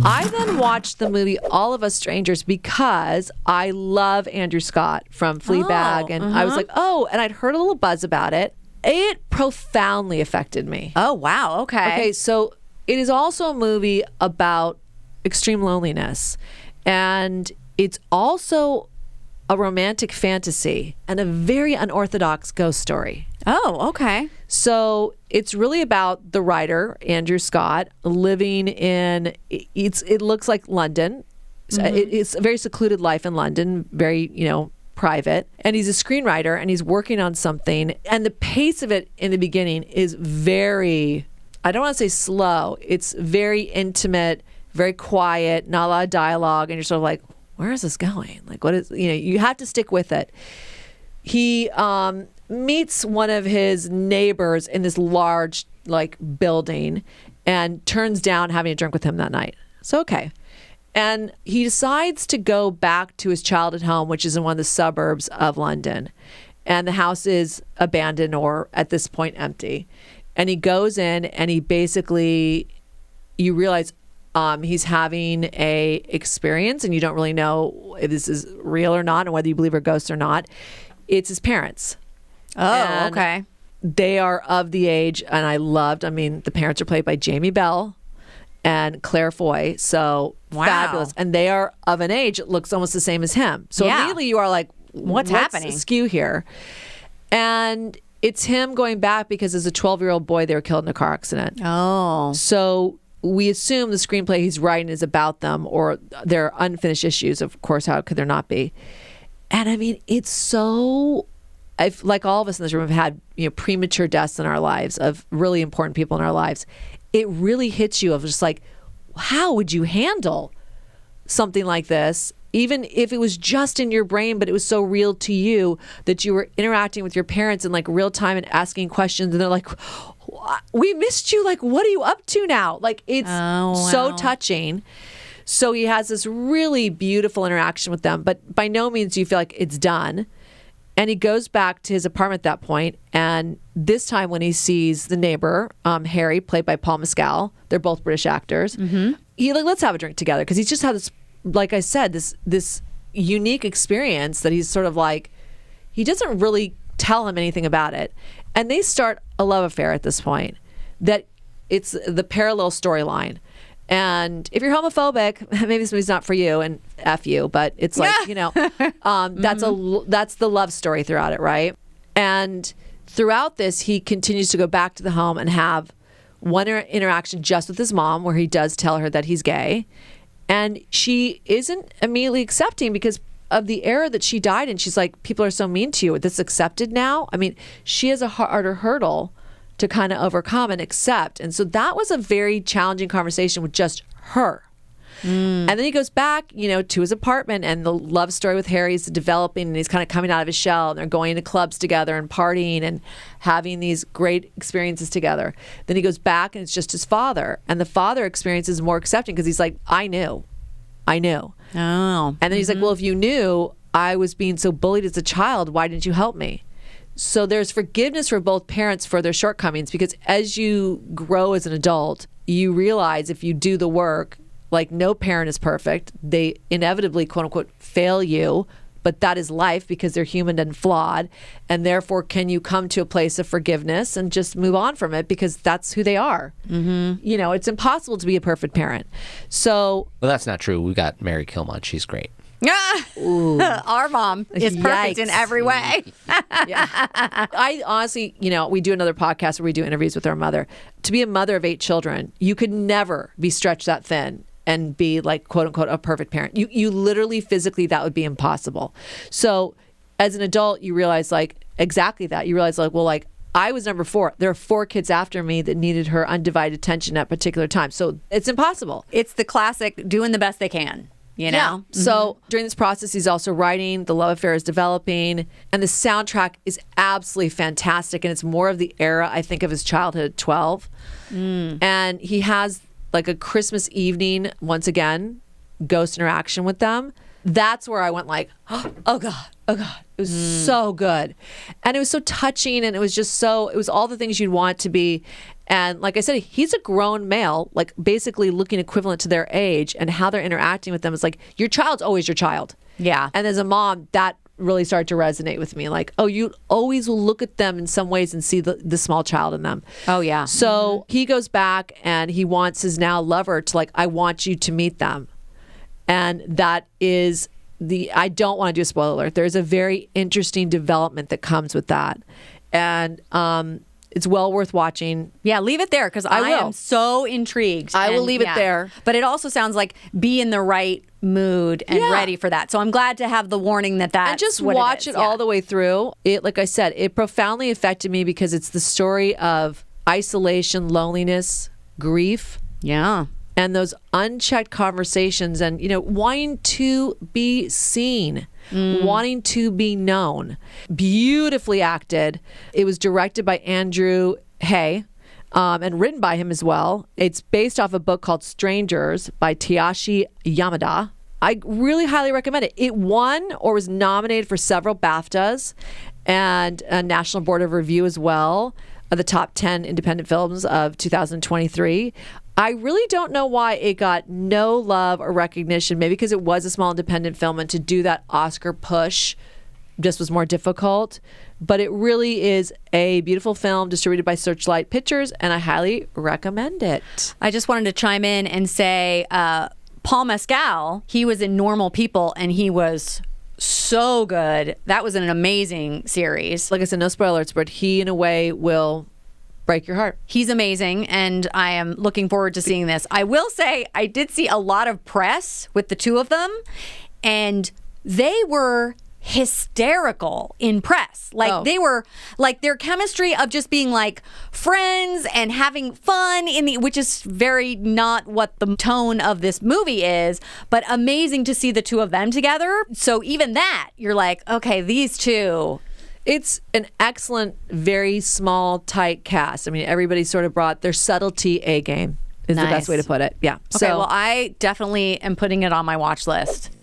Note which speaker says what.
Speaker 1: I then watched the movie All of Us Strangers because I love Andrew Scott from Fleabag. And I was like, and I'd heard a little buzz about it. It profoundly affected me.
Speaker 2: Oh, wow.
Speaker 1: Okay, so it is also a movie about extreme loneliness. And it's also a romantic fantasy and a very unorthodox ghost story.
Speaker 2: Oh, okay.
Speaker 1: So it's really about the writer, Andrew Scott, living in, it looks like London. It's a very secluded life in London, very, private. And he's a screenwriter and he's working on something. And the pace of it in the beginning is very, I don't want to say slow. It's very intimate, very quiet, not a lot of dialogue. And you're sort of like, where is this going? Like, what is, you have to stick with it. He meets one of his neighbors in this large, building and turns down having a drink with him that night. So, okay. And he decides to go back to his childhood home, which is in one of the suburbs of London. And the house is abandoned or at this point empty. And he goes in and he basically, you realize he's having a experience and you don't really know if this is real or not and whether you believe are ghosts or not. It's his parents.
Speaker 2: Oh,
Speaker 1: and
Speaker 2: okay.
Speaker 1: They are of the age, and the parents are played by Jamie Bell and Claire Foy. So fabulous. And they are of an age, it looks almost the same as him. So immediately you are like, what's
Speaker 2: happening?
Speaker 1: Askew here? And it's him going back because as a 12-year-old boy, they were killed in a car accident.
Speaker 2: Oh.
Speaker 1: So we assume the screenplay he's writing is about them or their unfinished issues. Of course, how could there not be? And it's so... like all of us in this room have had premature deaths in our lives of really important people in our lives. It really hits you of just like, how would you handle something like this? Even if it was just in your brain, but it was so real to you that you were interacting with your parents in real time and asking questions. And they're like, we missed you. Like, what are you up to now? Like, it's so touching. So he has this really beautiful interaction with them, but by no means do you feel like it's done. And he goes back to his apartment at that point, and this time when he sees the neighbor, Harry, played by Paul Mescal, they're both British actors, he let's have a drink together, because he's just had this, like I said, this unique experience that he's sort of like, he doesn't really tell him anything about it. And they start a love affair at this point, that it's the parallel storyline. And if you're homophobic, maybe this movie's not for you, and F you, but it's like, that's the love story throughout it, right? And throughout this, he continues to go back to the home and have one interaction just with his mom, where he does tell her that he's gay. And she isn't immediately accepting because of the era that she died in. She's like, people are so mean to you. Is this accepted now? She has a harder hurdle to kind of overcome and accept. And so that was a very challenging conversation with just her. And then he goes back, to his apartment, and the love story with Harry is developing, and he's kind of coming out of his shell, and they're going to clubs together and partying and having these great experiences together. Then he goes back and it's just his father, and the father experience is more accepting because he's like, I knew. Oh. And then he's like, well, if you knew I was being so bullied as a child, why didn't you help me? So there's forgiveness for both parents for their shortcomings, because as you grow as an adult, you realize if you do the work, like no parent is perfect. They inevitably, quote unquote, fail you, but that is life because they're human and flawed. And therefore, can you come to a place of forgiveness and just move on from it because that's who they are? It's impossible to be a perfect parent. So,
Speaker 3: well, that's not true. We got Mary Kilmont. She's great.
Speaker 2: Our mom is perfect in every way.
Speaker 1: I honestly, we do another podcast where we do interviews with our mother. To be a mother of 8 children, you could never be stretched that thin and be like, quote unquote, a perfect parent. You literally, physically, that would be impossible. So as an adult, you realize exactly that. You realize I was number 4. There are 4 kids after me that needed her undivided attention at particular times. So it's impossible.
Speaker 2: It's the classic doing the best they can.
Speaker 1: Yeah. So during this process, he's also writing, the love affair is developing, and the soundtrack is absolutely fantastic. And it's more of the era, I think, of his childhood at 12. And he has a Christmas evening, once again, ghost interaction with them. That's where I went oh God. It was so good. And it was so touching, and it was just it was all the things you'd want it to be. And like I said, he's a grown male, like basically looking equivalent to their age, and how they're interacting with them is like, your child's always your child.
Speaker 2: Yeah.
Speaker 1: And as a mom, that really started to resonate with me. Like, oh, you always will look at them in some ways and see the small child in them.
Speaker 2: Oh, yeah.
Speaker 1: So he goes back and he wants his now lover to like, I want you to meet them. And that is I don't want to do a spoiler alert. There's a very interesting development that comes with that. And it's well worth watching.
Speaker 2: Yeah, leave it there because I
Speaker 1: will.
Speaker 2: am so intrigued.
Speaker 1: I will leave it there.
Speaker 2: But it also sounds like be in the right mood and ready for that. So I'm glad to have the warning that's
Speaker 1: and just
Speaker 2: what
Speaker 1: watch
Speaker 2: it
Speaker 1: it all the way through. It, like I said, it profoundly affected me because it's the story of isolation, loneliness, grief.
Speaker 2: Yeah.
Speaker 1: And those unchecked conversations and, wanting to be seen, wanting to be known. Beautifully acted. It was directed by Andrew Haigh and written by him as well. It's based off a book called Strangers by Taichi Yamada. I really highly recommend it. It won or was nominated for several BAFTAs and a National Board of Review as well, of the top 10 independent films of 2023. I really don't know why it got no love or recognition, maybe because it was a small independent film and to do that Oscar push just was more difficult. But it really is a beautiful film distributed by Searchlight Pictures, and I highly recommend it.
Speaker 2: I just wanted to chime in and say Paul Mescal, he was in Normal People, and he was so good. That was an amazing series.
Speaker 1: Like I said, no spoilers, but he, in a way, will break your heart.
Speaker 2: He's amazing, and I am looking forward to seeing this. I will say, I did see a lot of press with the two of them, and they were hysterical in press. Like they were like their chemistry of just being like friends and having fun which is very not what the tone of this movie is, but amazing to see the two of them together. So even that, you're like, okay, these two.
Speaker 1: It's an excellent, very small, tight cast. I mean, everybody sort of brought their subtlety A game is the best way to put it. Yeah.
Speaker 2: Okay, well, I definitely am putting it on my watch list.